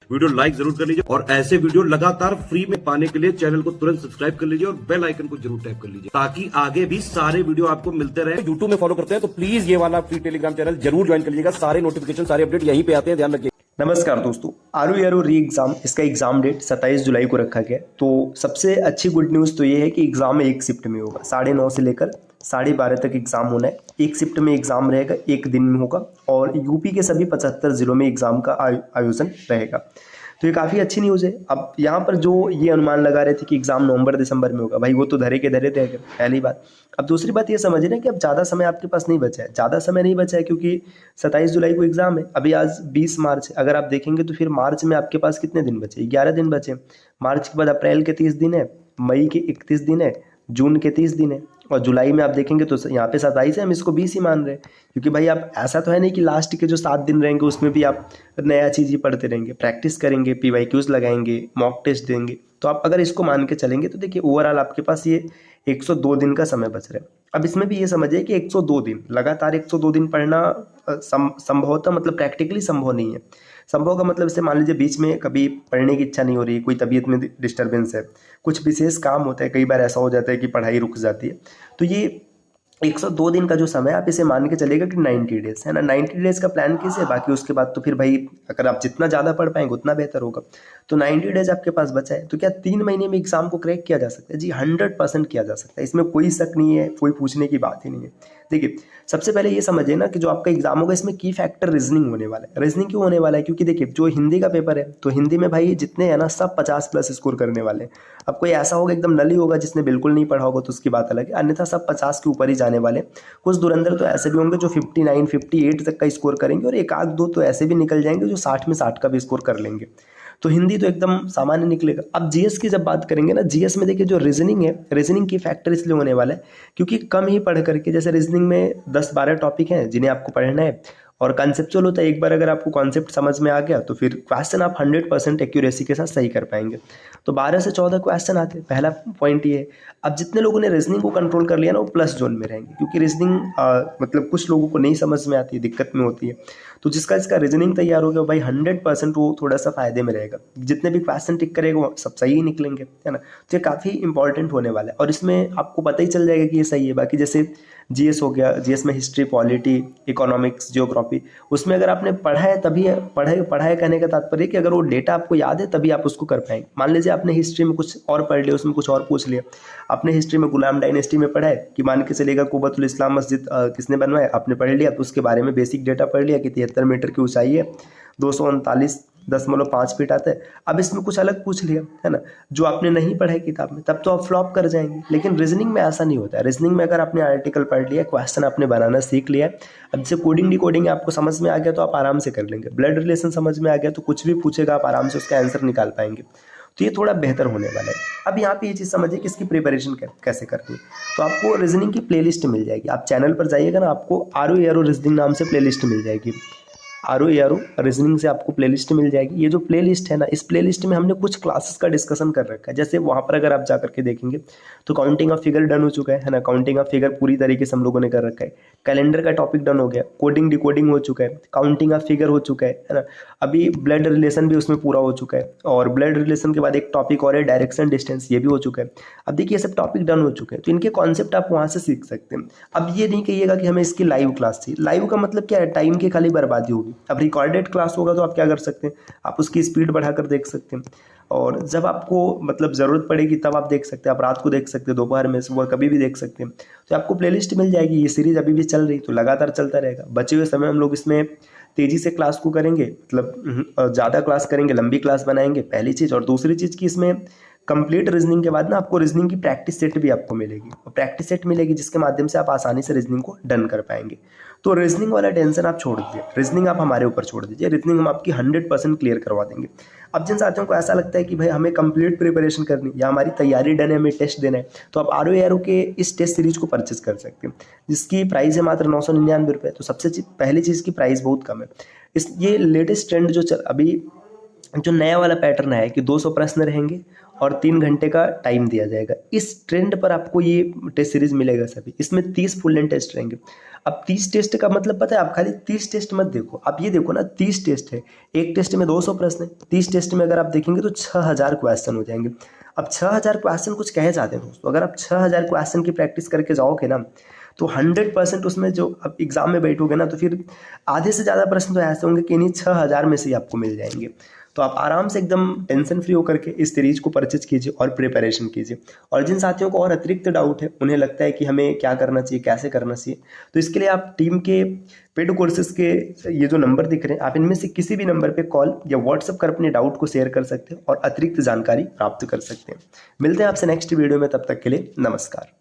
Video like जरूर कर लीजिए और ऐसे वीडियो लगातार फ्री में पाने के लिए चैनल को तुरंत सब्सक्राइब कर लीजिए और बेल आइकन को जरूर टैप कर लीजिए ताकि आगे भी सारे वीडियो आपको मिलते रहे। यूट्यूब में फॉलो करते हैं तो प्लीज ये वाला फ्री टेलीग्राम चैनल जरूर ज्वाइन कर लीजिएगा। सारे नोटिफिकेशन सारे अपडेट यहीं पे आते हैं, ध्यान रखिए। नमस्कार दोस्तों, आरओ री एग्ज़ाम इसका एग्ज़ाम डेट 27 जुलाई को रखा गया। तो सबसे अच्छी गुड न्यूज़ तो ये है कि एग्ज़ाम एक शिफ्ट में होगा। 9:30 से लेकर 12:30 तक एग्ज़ाम होना है। एक शिफ्ट में एग्ज़ाम रहेगा, एक दिन में होगा और यूपी के सभी 75 जिलों में एग्ज़ाम का आयोजन रहेगा। तो ये काफ़ी अच्छी न्यूज़ है। अब यहाँ पर जो ये अनुमान लगा रहे थे कि एग्ज़ाम नवंबर दिसंबर में होगा, भाई वो तो धरे के धरे रहेगा, पहली बात। अब दूसरी बात ये समझना कि अब ज़्यादा समय आपके पास नहीं बचा है। ज़्यादा समय नहीं बचा है क्योंकि 27 जुलाई को एग्ज़ाम है। अभी आज 20 मार्च है, अगर आप देखेंगे तो फिर मार्च में आपके पास कितने दिन बचे? 11 दिन बचे। मार्च के बाद अप्रैल के 30 दिन है, मई के 31 दिन है, जून के 30 दिन है और जुलाई में आप देखेंगे तो यहाँ पे 27 है, हम इसको 20 ही मान रहे हैं। क्योंकि भाई आप ऐसा तो है नहीं कि लास्ट के जो 7 दिन रहेंगे उसमें भी आप नया चीज़ ही पढ़ते रहेंगे, प्रैक्टिस करेंगे, PYQs लगाएंगे, मॉक टेस्ट देंगे। तो आप अगर इसको मान के चलेंगे तो देखिए ओवरऑल आपके पास ये 102 दिन का समय बच रहा है। अब इसमें भी ये समझिए कि 102 दिन लगातार 102 दिन पढ़ना संभवतः मतलब प्रैक्टिकली संभव नहीं है। संभव का मतलब इसे मान लीजिए बीच में कभी पढ़ने की इच्छा नहीं हो रही, कोई तबीयत में डिस्टर्बेंस है, कुछ विशेष काम होता है, कई बार ऐसा हो जाता है कि पढ़ाई रुक जाती है। तो ये 102 दिन का जो समय आप इसे मान के चलेगा कि 90 डेज है ना। 90 डेज का प्लान कीजिए, बाकी उसके बाद तो फिर भाई अगर आप जितना ज़्यादा पढ़ पाएंगे उतना बेहतर होगा। तो 90 डेज आपके पास बचा है, तो क्या 3 महीने में एग्जाम को क्रैक किया जा सकता है? जी 100% किया जा सकता है, इसमें कोई शक नहीं है, कोई पूछने की बात ही नहीं है। देखिए सबसे पहले ये समझिए ना कि जो आपका एग्जाम होगा इसमें की फैक्टर रीजनिंग होने वाला है। रीजनिंग क्यों होने वाला है? क्योंकि देखिए जो हिंदी का पेपर है तो हिंदी में भाई जितने हैं ना सब 50+ स्कोर करने वाले हैं। अब कोई ऐसा होगा एकदम नली होगा जिसने बिल्कुल नहीं पढ़ा होगा तो उसकी बात अलग है, अन्यथा सब 50 के ऊपर ही जाने वाले। कुछ धुरंधर तो ऐसे भी होंगे जो 59 58 तक का स्कोर करेंगे और एक आध दो तो ऐसे भी निकल जाएंगे जो 60 में 60 का भी स्कोर कर लेंगे। तो हिंदी तो एकदम सामान्य निकलेगा। अब जीएस की जब बात करेंगे ना, जीएस में देखिए जो रीजनिंग है, रीजनिंग की फैक्टर इसलिए होने वाला है क्योंकि कम ही पढ़ करके, जैसे रीजनिंग में 10-12 टॉपिक हैं जिन्हें आपको पढ़ना है और कॉन्सेप्चुअल होता है। एक बार अगर आपको कॉन्सेप्ट समझ में आ गया तो फिर क्वेश्चन आप 100% एक्यूरेसी के साथ सही कर पाएंगे। तो 12 से 14 क्वेश्चन आते हैं, पहला पॉइंट ये है। अब जितने लोगों ने रीजनिंग को कंट्रोल कर लिया ना वो प्लस जोन में रहेंगे, क्योंकि रीजनिंग मतलब कुछ लोगों को नहीं समझ में आती है, दिक्कत में होती है। तो जिसका इसका रीजनिंग तैयार हो गया भाई 100% वो थोड़ा सा फायदे में रहेगा। जितने भी क्वेश्चन टिक करेगा वो सब सही ही निकलेंगे, है ना। तो ये काफ़ी इंपॉर्टेंट होने वाला है और इसमें आपको पता ही चल जाएगा कि ये सही है। बाकी जैसे जीएस हो गया, जीएस में हिस्ट्री, पॉलिटी, इकोनॉमिक्स, जियोग्राफी, उसमें अगर आपने पढ़ा है तभी पढ़ा है कहने का तात्पर्य कि अगर वो डेटा आपको याद है तभी आप उसको कर पाएंगे। मान लीजिए आपने हिस्ट्री में कुछ और पढ़ लिया, उसमें कुछ और पूछ लिया। आपने हिस्ट्री में गुलाम डायनेस्टी में पढ़ा है कि मान के चलेगा कुबतुल इस्लाम मस्जिद किसने बनवाया, आपने पढ़ लिया तो उसके बारे में बेसिक डेटा पढ़ लिया कि 73 मीटर की ऊंचाई है, 239.5 फीट आता है। अब इसमें कुछ अलग पूछ लिया, है ना, जो आपने नहीं पढ़ा है किताब में, तब तो आप फ्लॉप कर जाएंगे। लेकिन रीजनिंग में ऐसा नहीं होता है। रीजनिंग में अगर आपने आर्टिकल पढ़ लिया, क्वेश्चन आपने बनाना सीख लिया, अब जैसे कोडिंग डिकोडिंग आपको समझ में आ गया तो आप आराम से कर लेंगे। ब्लड रिलेशन समझ में आ गया तो कुछ भी पूछेगा आप आराम से उसका आंसर निकाल पाएंगे। तो ये थोड़ा बेहतर होने वाला है। अब यहाँ पे ये चीज़ समझिए कि इसकी प्रिपरेशन कैसे करनी है। तो आपको रीजनिंग की प्लेलिस्ट मिल जाएगी। आप चैनल पर जाइएगा ना, आपको आरओ रीजनिंग नाम से प्लेलिस्ट मिल जाएगी। आरओ रीजनिंग से आपको प्लेलिस्ट मिल जाएगी। ये जो प्लेलिस्ट है ना, इस प्लेलिस्ट में हमने कुछ क्लासेस का डिस्कशन कर रखा है। जैसे वहाँ पर अगर आप जा करके देखेंगे तो काउंटिंग ऑफ फिगर डन हो चुका है ना, काउंटिंग ऑफ फिगर पूरी तरीके से हम लोगों ने कर रखा है। कैलेंडर का टॉपिक डन हो गया, कोडिंग डिकोडिंग हो चुका है, काउंटिंग ऑफ फिगर हो चुका है ना। अभी ब्लड रिलेशन भी उसमें पूरा हो चुका है और ब्लड रिलेशन के बाद एक टॉपिक और है डायरेक्शन डिस्टेंस, ये भी हो चुका है। अब देखिए ये सब टॉपिक डन हो चुके हैं तो इनके कॉन्सेप्ट आप वहाँ से सीख सकते हैं। अब ये नहीं कहिएगा कि हमें इसकी लाइव क्लास चाहिए। लाइव का मतलब क्या है? टाइम की खाली बर्बादी होगी। अब रिकॉर्डेड क्लास होगा तो आप क्या कर सकते हैं, आप उसकी स्पीड बढ़ाकर देख सकते हैं और जब आपको मतलब ज़रूरत पड़ेगी तब आप देख सकते हैं। आप रात को देख सकते हैं, दोपहर में, सुबह, कभी भी देख सकते हैं। तो आपको प्लेलिस्ट मिल जाएगी। ये सीरीज अभी भी चल रही तो लगातार चलता रहेगा। बचे हुए समय हम लोग इसमें तेज़ी से क्लास को करेंगे, मतलब ज़्यादा क्लास करेंगे, लंबी क्लास बनाएंगे, पहली चीज़। और दूसरी चीज़ की इसमें कंप्लीट रीजनिंग के बाद ना आपको रीजनिंग की प्रैक्टिस सेट भी आपको मिलेगी और प्रैक्टिस सेट मिलेगी जिसके माध्यम से आप आसानी से रीजनिंग को डन कर पाएंगे। तो रीजनिंग वाला टेंशन आप छोड़ दीजिए, रीजनिंग आप हमारे ऊपर छोड़ दीजिए। रीजनिंग हम आपकी 100% क्लियर करवा देंगे। अब जिन साथियों को ऐसा लगता है कि भाई हमें कंप्लीट प्रिपरेशन करनी या हमारी तैयारी डन है, हमें टेस्ट देना है, तो आप आरओ के इस टेस्ट सीरीज को परचेज कर सकते हैं जिसकी प्राइस है मात्र 999 रुपये। तो सबसे पहली चीज़ की प्राइस बहुत कम है। ये लेटेस्ट ट्रेंड जो अभी जो नया वाला पैटर्न है कि 200 प्रश्न रहेंगे और 3 घंटे का टाइम दिया जाएगा। इस ट्रेंड पर आपको ये टेस्ट सीरीज मिलेगा सभी। इसमें 30 फुल लेंथ टेस्ट रहेंगे। अब 30 टेस्ट का मतलब पता है, आप खाली 30 टेस्ट मत देखो, आप ये देखो ना 30 टेस्ट है, एक टेस्ट में 200 प्रश्न है, 30 टेस्ट में अगर आप देखेंगे तो 6000 क्वेश्चन हो जाएंगे। अब 6000 क्वेश्चन कुछ कहे जाते हैं दोस्तों, अगर आप 6000 क्वेश्चन की प्रैक्टिस करके जाओगे ना तो 100% उसमें जो आप एग्जाम में बैठोगे ना तो फिर आधे से ज़्यादा प्रश्न तो ऐसे होंगे कि इन्हीं 6000 में से ही आपको मिल जाएंगे। तो आप आराम से एकदम टेंशन फ्री होकर के इस सीरीज को परचेज कीजिए और प्रिपरेशन कीजिए। और जिन साथियों को और अतिरिक्त डाउट है, उन्हें लगता है कि हमें क्या करना चाहिए, कैसे करना चाहिए, तो इसके लिए आप टीम के पेड कोर्सेज के ये जो नंबर दिख रहे हैं, आप इनमें से किसी भी नंबर पे कॉल या व्हाट्सएप कर अपने डाउट को शेयर कर सकते हैं और अतिरिक्त जानकारी प्राप्त कर सकते हैं। मिलते हैं आपसे नेक्स्ट वीडियो में, तब तक के लिए नमस्कार।